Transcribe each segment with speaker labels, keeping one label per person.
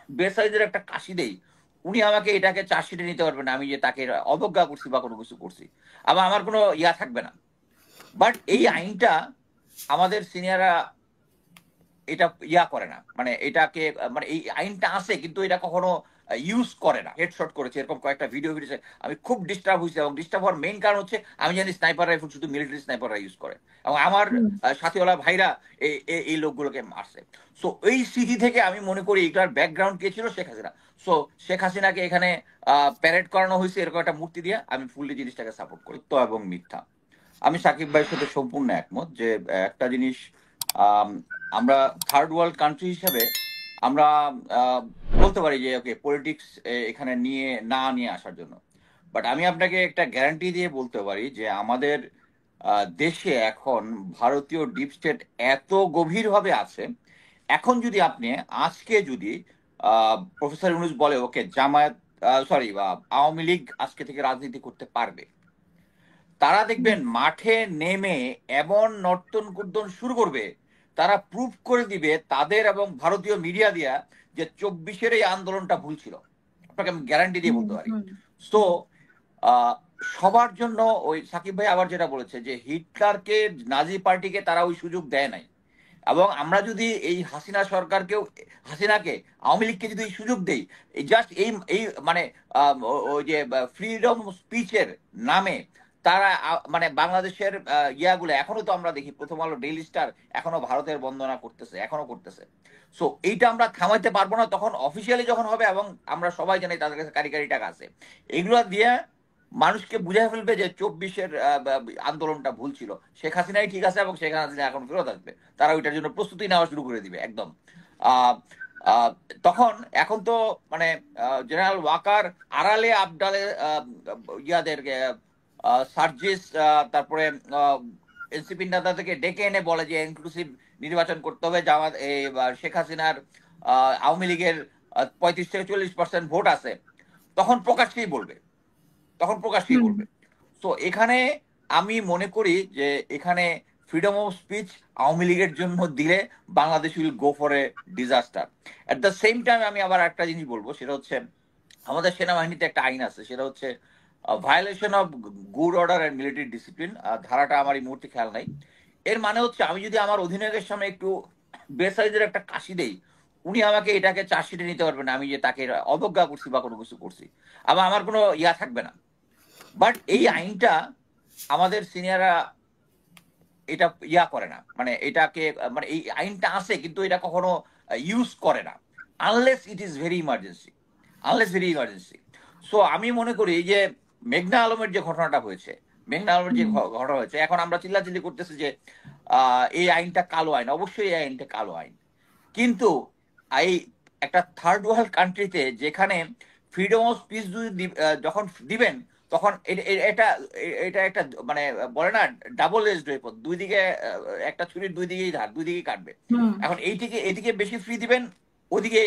Speaker 1: বেসাইজের একটা কাশি দেই, উনি আমাকে এটাকে চার্জশিটে নিতে পারবেন না আমি যে তাকে অবজ্ঞা করছি বা কোনো কিছু করছি, আবার আমার কোনো ইয়া থাকবে না। বাট এই আইনটা আমাদের সিনিয়ররা এটা ইয়া করে না, মানে এটাকে মানে এই আইনটা আছে কিন্তু এটা কখনো ইউজ করে না। হেডশট করেছে এরকম কয়েকটা ভিডিও ভিডিও আমি খুব ডিস্টার্ব হয়েছে, এবং ডিস্টার্ব হওয়ার মেইন কারণ হচ্ছে আমি জানি স্নাইপার রাইফেল শুধু মিলিটারি স্নাইপাররা ইউজ করে, এবং আমার সাথীওয়ালা ভাইরা এই লোকগুলোকে মারছে। সো এই স্মৃতি থেকে আমি মনে করি এটার ব্যাকগ্রাউন্ড কে ছিল, শেখ হাসিনা। সো শেখ হাসিনাকে এখানে প্যারেড করানো হয়েছে এরকম একটা মূর্তি দিয়ে, আমি ফুললি জিনিসটাকে সাপোর্ট করি। তো এবং মিথ্যা, আমি সাকিব ভাইয়ের সাথে সম্পূর্ণ একমত যে একটা জিনিস, আম, আমরা থার্ড ওয়ার্ল্ড কান্ট্রি হিসেবে আমরা আহ, বলতে পারি যে ওকে পলিটিক্স এখানে নিয়ে আসার জন্য। বাট আমি আপনাকে একটা গ্যারান্টি দিয়ে বলতে পারি যে আমাদের দেশে এখন ভারতীয় ডিপ স্টেট এত গভীরভাবে আছে। এখন যদি আপনি আজকে যদি প্রফেসর ইউনূস বলে ওকে জামায়াত, সরি, আওয়ামী লীগ আজকে থেকে রাজনীতি করতে পারবে, তারা দেখবেন মাঠে নেমে এমন নর্তন কুর্দন শুরু করবে, তারা প্রুফ করে দিবে তাদের এবং ভারতীয় মিডিয়া দিয়া যে 24-এর এই আন্দোলনটা ভুল ছিল। আপনাকে আমি গ্যারান্টি দিয়ে বলতে পারি। সো সবার জন্য ওই সাকিব ভাই আবার যেটা বলেছে যে হিটলারকে, নাজি পার্টিকে তারা ওই সুযোগ দেয় নাই, এবং আমরা যদি এই হাসিনা সরকারকেও, হাসিনাকে, আওয়ামী লীগকে যদি এই সুযোগ দেই, জাস্ট এই এই মানে ওই যে ফ্রিডম স্পিচের নামে তারা মানে বাংলাদেশের ইয়াগুলো এখনো তো আমরা দেখি, প্রথম আলো, ডেইলি স্টার এখনো ভারতের বন্দনা করতেছে, এখনো করতেছে। সো এইটা আমরা থামাইতে পারবো না তখন অফিসিয়ালি যখন হবে, এবং আমরা সবাই জানি তাদের কাছে কারিগরি টাকা আছে, এগুলো দিয়ে মানুষকে বুঝাই ফেলবে যে 24-এর আন্দোলনটা ভুল ছিল, শেখ হাসিনাই ঠিক আছে এবং শেখ হাসিনা এখন ফেরত আসবে, তারা ওইটার জন্য প্রস্তুতি নেওয়া শুরু করে দিবে একদম। আহ আহ তখন এখন তো মানে জেনারেল ওয়াকার আড়ালে আবডালে ইয়াদের সার্জিস, তারপরে এনসিপি নেতাদেরকে ডেকে এনে বলে যে ইনক্লুসিভ নির্বাচন করতে হবে, জামাত শেখ হাসিনার আওয়ামী লীগের 35 থেকে 40% ভোট আছে, তখন প্রকাশ্যেই বলবে, তখন প্রকাশ্যেই বলবে। তো এখানে আমি মনে করি যে এখানে ফ্রিডম অফ স্পিচ আওয়ামী লীগের জন্য দিলে Bangladesh will go for a disaster. At the same time আমি আবার একটা জিনিস বলবো, সেটা হচ্ছে আমাদের সেনাবাহিনীতে একটা আইন আছে, সেটা হচ্ছে violation of good order and military discipline. ধারাটা আমার এই মুহূর্তে খেয়াল নাই। এর মানে হচ্ছে আমি যদি আমার অধিনায়কের সামনে একটু বেসাইজের একটা কাশি দেই, উনি আমাকে এটাকে চার্জশিটে নিতে পারবেন না আমি যে তাকে অবজ্ঞা করছি বা কোনো কিছু করছি, আবার আমার কোনো ইয়া থাকবে না। বাট এই আইনটা আমাদের সিনিয়ররা এটা ইয়া করে না, মানে এটাকে মানে এই আইনটা আছে কিন্তু এটা কখনো ইউজ করে না, unless it is very emergency, unless very emergency. So আমি মনে করি এই যে মেঘনা আলমের যে ঘটনাটা হয়েছে, মেঘনা আলমের যে ঘটনা হয়েছে, এখন আমরা চিল্লাচিল্লি করতেছি যে এই আইনটা কালো আইন, অবশ্যই এই আইনটা কালো আইন, কিন্তু এই একটা থার্ড ওয়ার্ল্ড কান্ট্রিতে যেখানে ফ্রিডম অফ স্পিচ যদি যখন দিবেন, তখন এটা এটা একটা মানে বলে না ডাবল এজড ওয়েপন, দুই দিকে একটা ছুরির দুই দিকেই ধার, দুই দিকেই কাটবে। এখন এইদিকে এদিকে বেশি ফ্রি দিবেন, ওদিকে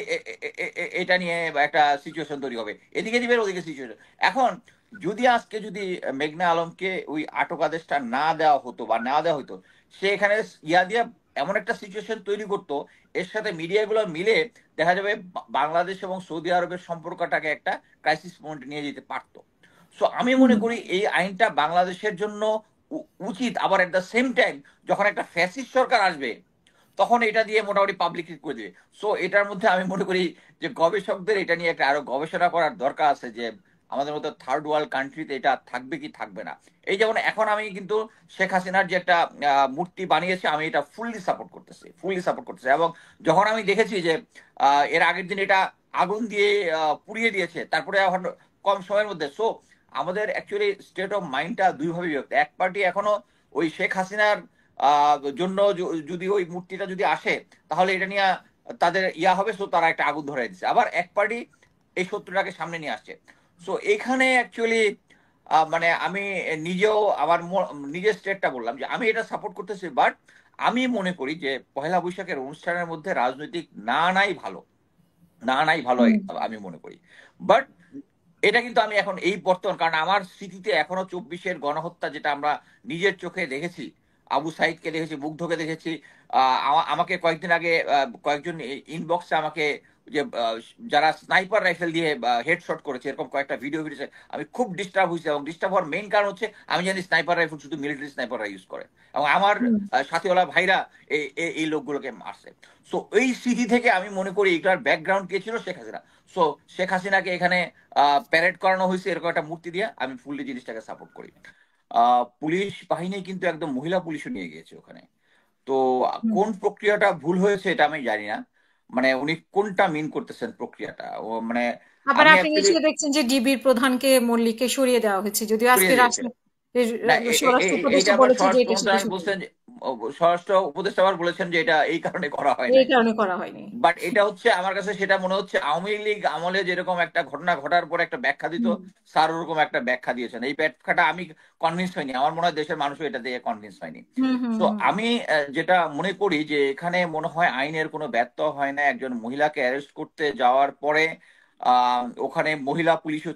Speaker 1: এটা নিয়ে একটা সিচুয়েশন তৈরি হবে, এদিকে দিবেন ওদিকে সিচুয়েশন। এখন যদি আজকে যদি মেঘনা আলমকে ওই আটক আদেশটা না দেওয়া হতো বা না দেওয়া হতো, সে এখানে ইয়া দিয়ে এমন একটা সিচুয়েশন তৈরি করতো, এর সাথে মিডিয়াগুলো মিলে দেখা যাবে বাংলাদেশ এবং সৌদি আরবের সম্পর্কটাকে একটা ক্রাইসিস পয়েন্টে নিয়ে যেতে পারতো। সো আমি মনে করি এই আইনটা বাংলাদেশের জন্য উচিত। আবার এট দ্য সেম টাইম যখন একটা ফ্যাসিস্ট সরকার আসবে, তখন এটা দিয়ে মোটামুটি পাবলিক করে দিবে। সো এটার মধ্যে আমি মনে করি যে গবেষকদের এটা নিয়ে একটা আরো গবেষণা করার দরকার আছে যে আমাদের মতো থার্ড ওয়ার্ল্ড কান্ট্রিতে এটা থাকবে কি থাকবে না। এই যেমন এখন আমি কিন্তু শেখ হাসিনার যে একটা মূর্তি বানিয়েছে, আমি এটা ফুললি সাপোর্ট করতেছি, ফুললি সাপোর্ট করতেছি। এবং যখন আমি দেখেছি যে এর আগের দিন এটা আগুন দিয়ে পুড়িয়ে দিয়েছে, তারপরে এখন কম সময়ের মধ্যে, সো আমাদের অ্যাকচুয়ালি স্টেট অফ মাইন্ডটা দুইভাবে বিভক্ত। এক পার্টি এখনো ওই শেখ হাসিনার জন্য যদি ওই মূর্তিটা যদি আসে তাহলে এটা নিয়ে তাদের ইয়া হবে, সো তারা একটা আগুন ধরাই দিচ্ছে। আবার এক পার্টি এই সত্যটাকে সামনে নিয়ে আসছে। সো এখানে অ্যাকচুয়ালি মানে আমি নিজেও আমার নিজের স্টেটটা বললাম যে আমি এটা সাপোর্ট করতেছি, বাট আমি মনে করি যে পহেলা বৈশাখের অনুষ্ঠানের মধ্যে রাজনৈতিক না নাই ভালো, না নাই ভালো আমি মনে করি। বাট এটা কিন্তু আমি এখন এই বর্তমান, কারণ আমার স্মৃতিতে এখনো 24-এর গণহত্যা যেটা আমরা নিজের চোখে দেখেছি, আবু সাইদকে দেখেছি, মুগ্ধকে দেখেছি। আমাকে কয়েকদিন আগে কয়েকজন ইনবক্সে আমাকে যে যারা স্নাইপার রাইফেল দিয়ে হেডশট করেছে, এরকম কয়েকটা ভিডিও ভিডিও আমি খুব ডিস্টার্ব হয়েছি। এবং ডিস্টার্ব হওয়ার মেইন কারণ হচ্ছে আমি জানি স্নাইপার রাইফেল শুধু মিলিটারি স্নাইপাররা ইউজ করে, এবং আমার
Speaker 2: হুম।
Speaker 1: সাথীওয়ালা ভাইরা এই লোকগুলোকে মারছে। সো এই স্মৃতি থেকে আমি মনে করি এটার ব্যাকগ্রাউন্ড কে ছিল? শেখ হাসিনা। সো শেখ হাসিনাকে এখানে প্যারেড করানো হয়েছে এরকম একটা মূর্তি দিয়ে, আমি ফুললি জিনিসটাকে সাপোর্ট করি। পুলিশ বাহিনী কিন্তু একদম মহিলা পুলিশও নিয়ে গিয়েছে ওখানে। তো
Speaker 2: হুম।
Speaker 1: কোন প্রক্রিয়াটা ভুল হয়েছে এটা আমি জানি না, মানে উনি কোনটা মিন করতেছেন প্রক্রিয়াটা, ও মানে
Speaker 2: আবার
Speaker 1: আমি
Speaker 2: আপনি
Speaker 1: অ্যাকচুয়ালি
Speaker 2: নিশ্চয়ই দেখছেন যে ডিবির প্রধানকে, মল্লিককে সরিয়ে দেওয়া হয়েছে, যদিও আজকে
Speaker 1: সরিয়ে দিয়েছে।
Speaker 2: রাষ্ট্র
Speaker 1: না
Speaker 2: স্বরাষ্ট্র
Speaker 1: এইটা
Speaker 2: উপদেষ্টা
Speaker 1: আবার
Speaker 2: বলেছে যে
Speaker 1: স্বরাষ্ট্র
Speaker 2: এটা সেটা
Speaker 1: মন্ত্রণালয়
Speaker 2: সত্যি।
Speaker 1: বলছেন স্বরাষ্ট্র উপদেষ্টা আবার বলেছেন যে এটা এই কারণে করা হয়
Speaker 2: এই
Speaker 1: নাই।
Speaker 2: কারণে করা হয়নি।
Speaker 1: বাট এটা হচ্ছে আমার কাছে সেটা মনে হচ্ছে আওয়ামী লীগ আমলে যেরকম একটা ঘটনা ঘটার পর একটা ব্যাখ্যা দিত,
Speaker 2: হুম।
Speaker 1: স্যার ওরকম একটা ব্যাখ্যা দিয়েছেন। এই ব্যাখ্যাটা আমি কনভিন্স হয়নি, আমার মনে হয় দেশের মানুষও এটা দিয়ে কনভিন্স হয়নি।
Speaker 2: হুম। হুম।
Speaker 1: তো
Speaker 2: হুম।
Speaker 1: আমি যেটা মনে করি যে এখানে মনে হয় আইনের কোনো ব্যত্যয় হয় না। একজন মহিলাকে অ্যারেস্ট করতে যাওয়ার পরে ওখানে মহিলা পুলিশও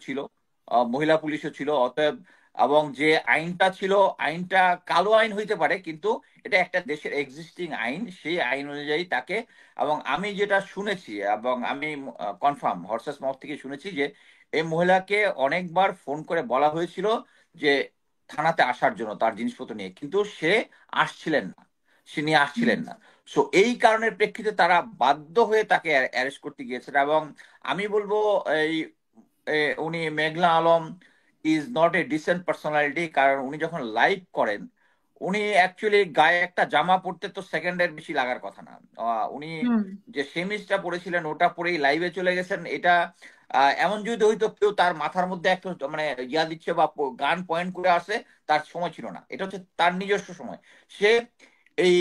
Speaker 1: ছিল, অতএব এবং যে আইনটা ছিল, আইনটা কালো আইন হইতে পারে, কিন্তু এটা একটা দেশের এক্সিস্টিং আইন, সেই আইন অনুযায়ী তাকে। এবং আমি যেটা শুনেছি, এবং আমি কনফার্ম হর্সেস মাউথ থেকে শুনেছি যে এই মহিলাকে অনেকবার ফোন করে বলা হয়েছিল যে থানাতে আসার জন্য তার জিনিসপত্র নিয়ে, কিন্তু সে আসছিলেন না, সে নিয়ে
Speaker 2: হুম।
Speaker 1: আসছিলেন না। সো এই কারণের প্রেক্ষিতে তারা বাধ্য হয়ে তাকে অ্যারেস্ট করতে গিয়েছেন। এবং আমি বলবো এই উনি Meghla Alam is not a decent personality, কারণ উনি যখন লাইভ করেন, উনি অ্যাকচুয়ালি গায়ে একটা জামা পরতে তো সেকেন্ডের বেশি লাগার কথা না। উনি
Speaker 2: হুম।
Speaker 1: যে সেমিজটা পরেছিলেন ওটা পরেই লাইভে চলে গেছেন। এটা এমন যদি হইতো কেউ তার মাথার মধ্যে একটা মানে ইয়া দিচ্ছে বা গান পয়েন্ট করে আসে, তার সময় ছিল না, এটা হচ্ছে তার নিজস্ব সময়। সে এই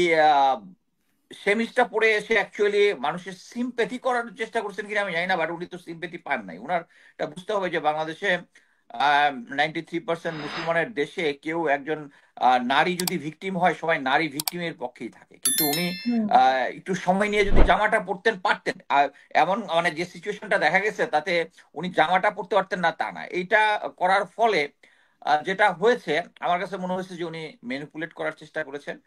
Speaker 1: সেমিজটা পরে এসে অ্যাকচুয়ালি মানুষের সিম্পেথি করার চেষ্টা করছেন কিনা আমি জানি না, বাট উনি তো সিম্পেথি পান নাই। উনার এটা বুঝতে হবে যে বাংলাদেশে 93% মুসলমানের দেশে কেউ একজন নারী যদি ভিকটিম হয়, সবাই নারী ভিকটিমের পক্ষেই থাকে। কিন্তু উনি
Speaker 2: হুম।
Speaker 1: একটু সময় নিয়ে যদি জামাটা পরতেন পারতেন। আর এমন মানে যে সিচুয়েশনটা দেখা গেছে তাতে উনি জামাটা পরতে পারতেন না তা না। এইটা করার ফলে যেটা হয়েছে, আমার কাছে মনে হয়েছে যে উনি ম্যানিপুলেট করার চেষ্টা করেছেন।